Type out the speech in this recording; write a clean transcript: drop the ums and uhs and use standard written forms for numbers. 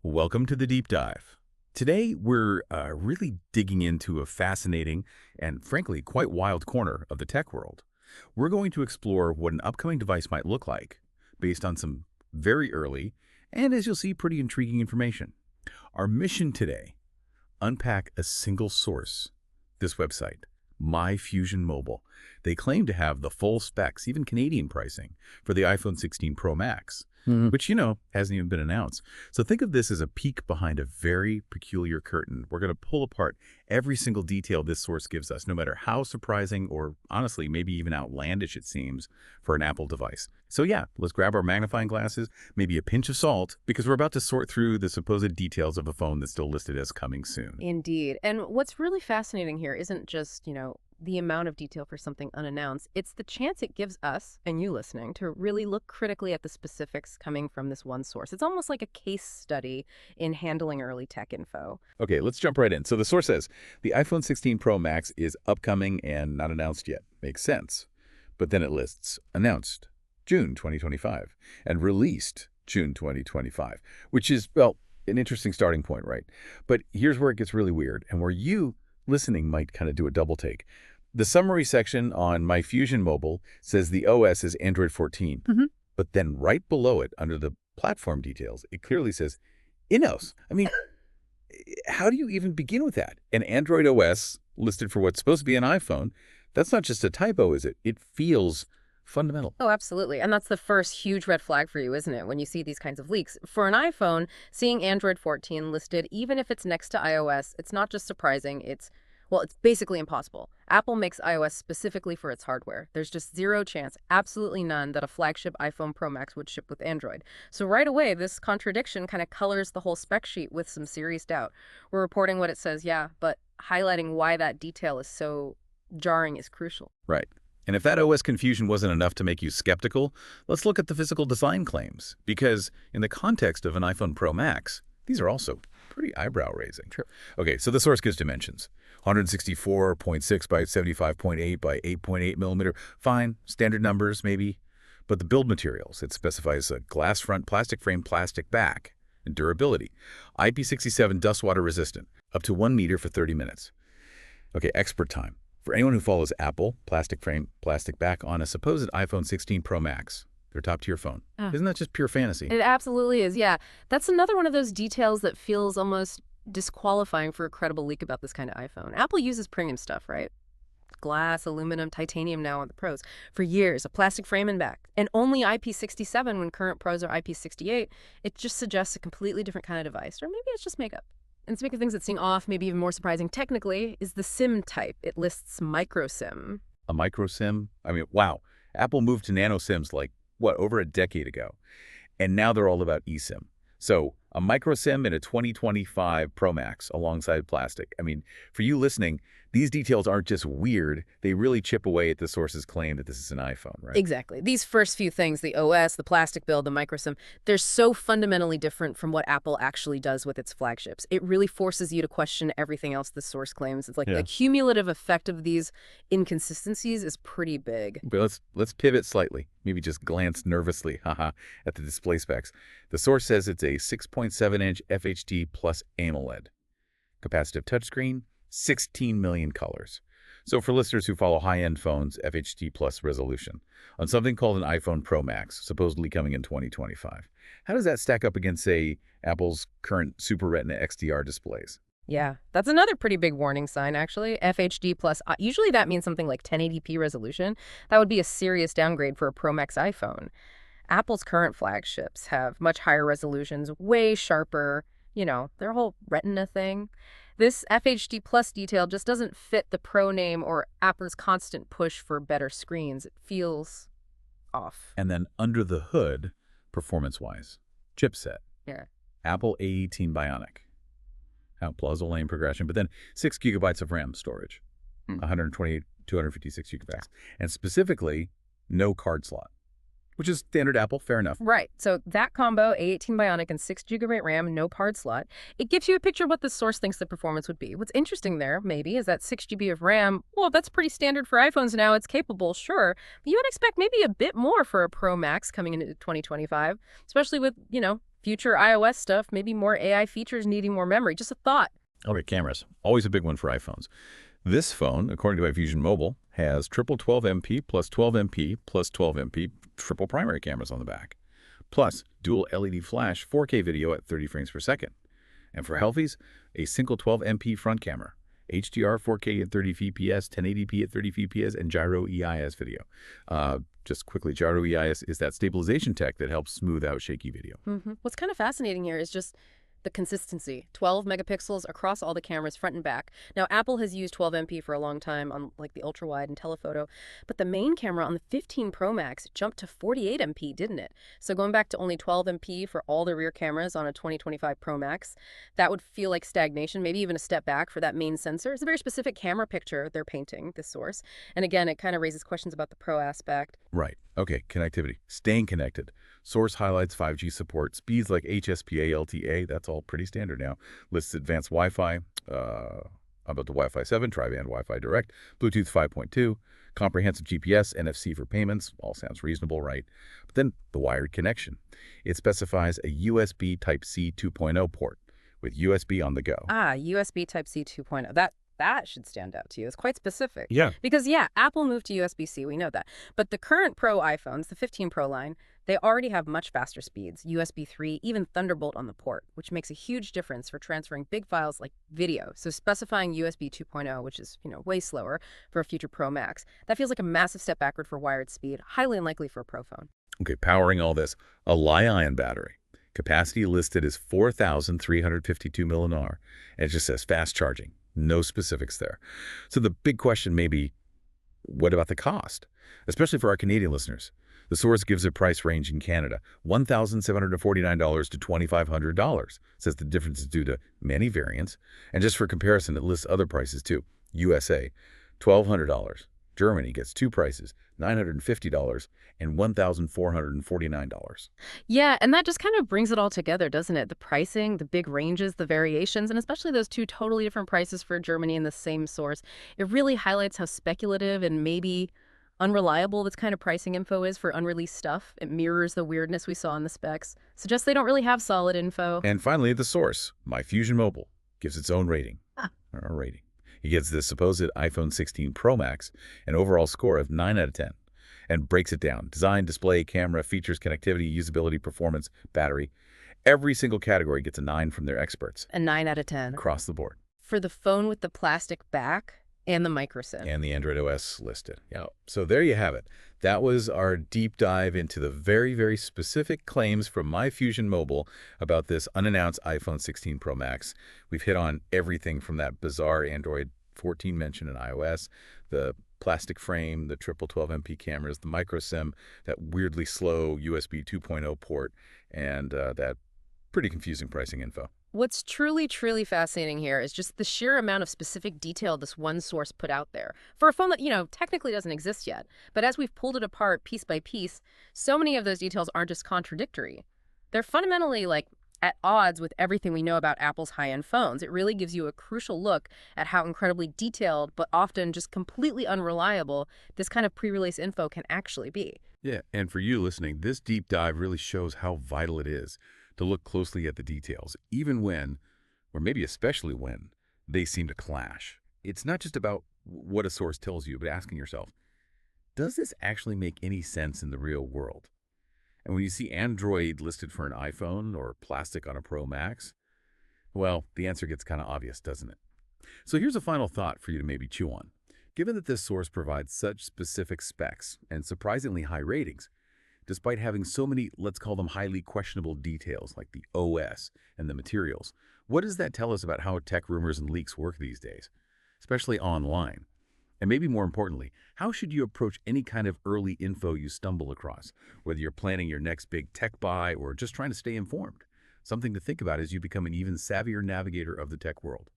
Welcome to the Deep Dive. Today, we're really digging into a fascinating and, frankly, quite wild corner of the tech world. We're going to explore what an upcoming device might look like based on some very early and, as you'll see, pretty intriguing information. Our mission today, unpack a single source, this website, MyFusion Mobile. They claim to have the full specs, even Canadian pricing, for the iPhone 16 Pro Max, which, hasn't even been announced. So think of this as a peek behind a very peculiar curtain. We're going to pull apart every single detail this source gives us, no matter how surprising or, honestly, maybe even outlandish it seems for an Apple device. So yeah, let's grab our magnifying glasses, maybe a pinch of salt, because we're about to sort through the supposed details of a phone that's still listed as coming soon. Indeed. And what's really fascinating here isn't just, the amount of detail for something unannounced. It's the chance it gives us, and you listening, to really look critically at the specifics coming from this one source. It's almost like a case study in handling early tech info. Okay, let's jump right in. So the source says, the iPhone 16 Pro Max is upcoming and not announced yet. Makes sense. But then it lists announced June 2025 and released June 2025, which is, well, an interesting starting point, right? But here's where it gets really weird and where you listening might kind of do a double take. The summary section on MyFusion Mobile says the OS is Android 14, but then right below it, under the platform details, it clearly says in-house. I mean, how do you even begin with that? An Android OS listed for what's supposed to be an iPhone, that's not just a typo, is it? It feels fundamental. Oh, absolutely. And that's the first huge red flag for you, isn't it, when you see these kinds of leaks? For an iPhone, seeing Android 14 listed, even if it's next to iOS, it's not just surprising, it's basically impossible. Apple makes iOS specifically for its hardware. There's just zero chance, absolutely none, that a flagship iPhone Pro Max would ship with Android. So right away, this contradiction kind of colors the whole spec sheet with some serious doubt. We're reporting what it says, yeah, but highlighting why that detail is so jarring is crucial. Right. And if that OS confusion wasn't enough to make you skeptical, let's look at the physical design claims. Because in the context of an iPhone Pro Max, these are also pretty eyebrow-raising. True. Okay, so the source gives dimensions. 164.6 by 75.8 by 8.8 millimeter. Fine, standard numbers maybe. But the build materials, it specifies a glass front, plastic frame, plastic back, and durability. IP67 dust water resistant, up to 1 meter for 30 minutes. Okay, expert time. For anyone who follows Apple, plastic frame, plastic back on a supposed iPhone 16 Pro Max, their top-tier phone. Isn't that just pure fantasy? It absolutely is, yeah. That's another one of those details that feels almost disqualifying for a credible leak about this kind of iPhone. Apple uses premium stuff, right? Glass, aluminum, titanium now on the Pros. For years, a plastic frame and back. And only IP67 when current Pros are IP68. It just suggests a completely different kind of device. Or maybe it's just makeup. And speaking of things that seem off, maybe even more surprising technically, is the SIM type. It lists micro SIM. A micro SIM? I mean, wow. Apple moved to nano SIMs like, over a decade ago. And now they're all about eSIM. So a micro SIM in a 2025 Pro Max alongside plastic. I mean, for you listening, these details aren't just weird. They really chip away at the source's claim that this is an iPhone, right? Exactly. These first few things, the OS, the plastic build, the micro SIM, they're so fundamentally different from what Apple actually does with its flagships. It really forces you to question everything else the source claims. It's like the cumulative effect of these inconsistencies is pretty big. But let's pivot slightly. Maybe just glance nervously, at the display specs. The source says it's a 6.7-inch FHD plus AMOLED. Capacitive touchscreen, 16 million colors. So for listeners who follow high-end phones, FHD plus resolution, on something called an iPhone Pro Max, supposedly coming in 2025. How does that stack up against, say, Apple's current Super Retina XDR displays? Yeah, that's another pretty big warning sign, actually. FHD plus, usually that means something like 1080p resolution. That would be a serious downgrade for a Pro Max iPhone. Apple's current flagships have much higher resolutions, way sharper, their whole Retina thing. This FHD plus detail just doesn't fit the Pro name or Apple's constant push for better screens. It feels off. And then under the hood, performance-wise, chipset. Yeah. Apple A18 Bionic. Plausible lane progression, but then 6 gigabytes of RAM storage, 128, 256 gigabytes. And specifically, no card slot, which is standard Apple, fair enough. Right. So that combo, A18 Bionic and 6 GB RAM, no card slot, it gives you a picture of what the source thinks the performance would be. What's interesting there, maybe, is that 6 GB of RAM, well, that's pretty standard for iPhones now. It's capable, sure. But you would expect maybe a bit more for a Pro Max coming into 2025, especially with, future iOS stuff, maybe more AI features needing more memory. Just a thought. Okay, cameras. Always a big one for iPhones. This phone, according to iFusion Mobile, has triple 12MP plus 12MP plus 12MP triple primary cameras on the back, plus dual LED flash 4K video at 30 frames per second. And for selfies, a single 12MP front camera, HDR 4K at 30 fps, 1080p at 30 fps, and gyro EIS video. Just quickly, gyro EIS is that stabilization tech that helps smooth out shaky video. What's kind of fascinating here is just the consistency. 12 megapixels across all the cameras, front and back. Now, Apple has used 12MP for a long time on like the ultra wide and telephoto, but the main camera on the 15 Pro Max jumped to 48MP, didn't it? So going back to only 12MP for all the rear cameras on a 2025 Pro Max, that would feel like stagnation, maybe even a step back for that main sensor. It's a very specific camera picture they're painting, this source. And again, it kind of raises questions about the Pro aspect. Right. Okay, connectivity. Staying connected. Source highlights 5G support, speeds like HSPA, LTA, that's all pretty standard now. Lists advanced Wi-Fi, about the Wi-Fi 7, tri-band Wi-Fi Direct, Bluetooth 5.2, comprehensive GPS, NFC for payments, all sounds reasonable, right? But then the wired connection. It specifies a USB Type-C 2.0 port with USB on the go. USB Type-C 2.0. That should stand out to you. It's quite specific. Yeah. Because, yeah, Apple moved to USB-C, we know that. But the current Pro iPhones, the 15 Pro line, they already have much faster speeds, USB 3, even Thunderbolt on the port, which makes a huge difference for transferring big files like video. So specifying USB 2.0, which is, way slower for a future Pro Max, that feels like a massive step backward for wired speed, highly unlikely for a Pro phone. Okay, powering all this, a Li-ion battery. Capacity listed as 4,352 milliamp, and it just says fast charging. No specifics there. So the big question may be, what about the cost? Especially for our Canadian listeners. The source gives a price range in Canada, $1,749 to $2,500. Says the difference is due to many variants. And just for comparison, it lists other prices too. USA, $1,200. Germany gets two prices, $950 and $1,449. Yeah, and that just kind of brings it all together, doesn't it? The pricing, the big ranges, the variations, and especially those two totally different prices for Germany in the same source. It really highlights how speculative and maybe unreliable this kind of pricing info is for unreleased stuff. It mirrors the weirdness we saw in the specs. Suggests they don't really have solid info. And finally, the source, iFusion Mobile, gives its own rating. Or a rating. He gives the supposed iPhone 16 Pro Max an overall score of 9 out of 10 and breaks it down. Design, display, camera, features, connectivity, usability, performance, battery. Every single category gets a 9 from their experts. A 9 out of 10. Across the board. For the phone with the plastic back and the micro SIM. And the Android OS listed. Yeah. So there you have it. That was our deep dive into the very, very specific claims from iFusion Mobile about this unannounced iPhone 16 Pro Max. We've hit on everything from that bizarre Android 14 mention in iOS, the plastic frame, the triple 12MP cameras, the micro SIM, that weirdly slow USB 2.0 port, and that pretty confusing pricing info. What's truly, truly fascinating here is just the sheer amount of specific detail this one source put out there for a phone that, technically doesn't exist yet. But as we've pulled it apart piece by piece, so many of those details aren't just contradictory. They're fundamentally at odds with everything we know about Apple's high-end phones. It really gives you a crucial look at how incredibly detailed, but often just completely unreliable, this kind of pre-release info can actually be. Yeah, and for you listening, this deep dive really shows how vital it is to look closely at the details, even when, or maybe especially when, they seem to clash. It's not just about what a source tells you, but asking yourself, does this actually make any sense in the real world? And when you see Android listed for an iPhone or plastic on a Pro Max, well, the answer gets kind of obvious, doesn't it? So here's a final thought for you to maybe chew on. Given that this source provides such specific specs and surprisingly high ratings, despite having so many, let's call them highly questionable details like the OS and the materials, what does that tell us about how tech rumors and leaks work these days, especially online? And maybe more importantly, how should you approach any kind of early info you stumble across, whether you're planning your next big tech buy or just trying to stay informed? Something to think about as you become an even savvier navigator of the tech world.